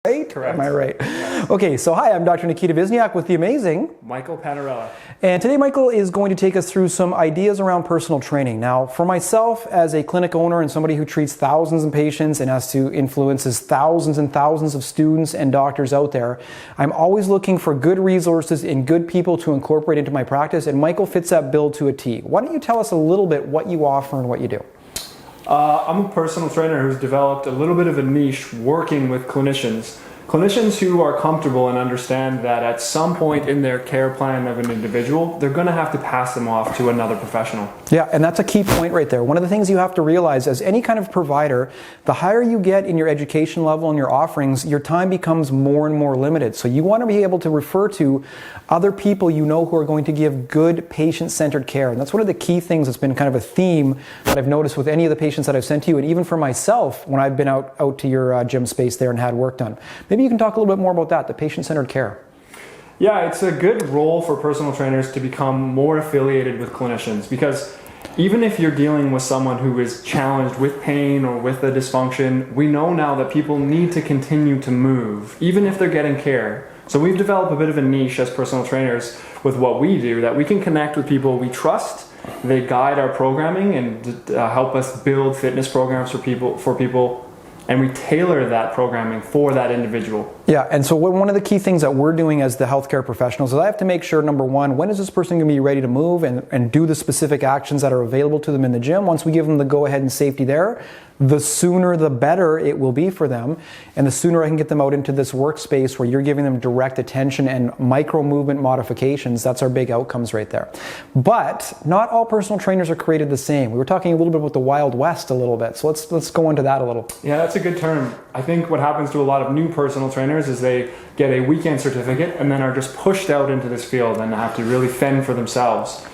Right? Correct. Am I right? Yes. Okay, so hi, I'm Dr. Nikita Vizniak with the amazing Michael Panarella. And today Michael is going to take us through some ideas around personal training. Now, for myself as a clinic owner and somebody who treats thousands of patients and has to influences thousands and thousands of students and doctors out there, I'm always looking for good resources and good people to incorporate into my practice, and Michael fits that bill to a T. Why don't you tell us a little bit what you offer and what you do? I'm a personal trainer who's developed a little bit of a niche working with clinicians. Clinicians who are comfortable and understand that at some point in their care plan of an individual, they're going to have to pass them off to another professional. Yeah, and that's a key point right there. One of the things you have to realize as any kind of provider, the higher you get in your education level and your offerings, your time becomes more and more limited. So you want to be able to refer to other people you know who are going to give good patient-centered care. And that's one of the key things that's been kind of a theme that I've noticed with any of the patients that I've sent to you, and even for myself when I've been out to your gym space there and had work done. Maybe you can talk a little bit more about that, the patient-centered care. Yeah, it's a good role for personal trainers to become more affiliated with clinicians, because even if you're dealing with someone who is challenged with pain or with a dysfunction, we know now that people need to continue to move, even if they're getting care. So we've developed a bit of a niche as personal trainers with what we do, that we can connect with people we trust. They guide our programming and help us build fitness programs for people, and we tailor that programming for that individual. Yeah, and so one of the key things that we're doing as the healthcare professionals is I have to make sure, number one, when is this person going to be ready to move and do the specific actions that are available to them in the gym. Once we give them the go-ahead and safety there, the sooner the better it will be for them, and the sooner I can get them out into this workspace where you're giving them direct attention and micro movement modifications. That's our big outcomes right there. But not all personal trainers are created the same. We were talking a little bit about the Wild West a little bit, so let's go into that a little. Yeah, that's a good term. I think what happens to a lot of new personal trainers is they get a weekend certificate and then are just pushed out into this field and have to really fend for themselves.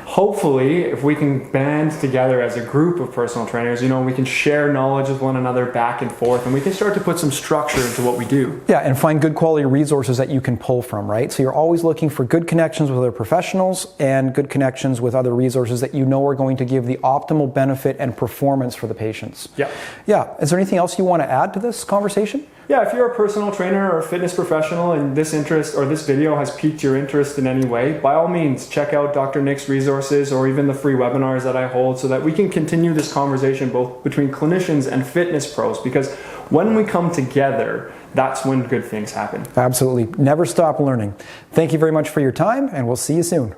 Hopefully, if we can band together as a group of personal trainers, we can share knowledge with one another back and forth, and we can start to put some structure into what we do. Yeah, and find good quality resources that you can pull from, right? So you're always looking for good connections with other professionals and good connections with other resources that you know are going to give the optimal benefit and performance for the patients. Yeah. Yeah. Is there anything else you want to add to this conversation? Yeah, if you're a personal trainer or a fitness professional and this interest or this video has piqued your interest in any way, by all means, check out Dr. Nick's resources or even the free webinars that I hold so that we can continue this conversation both between clinicians and fitness pros, because when we come together, that's when good things happen. Absolutely. Never stop learning. Thank you very much for your time, and we'll see you soon.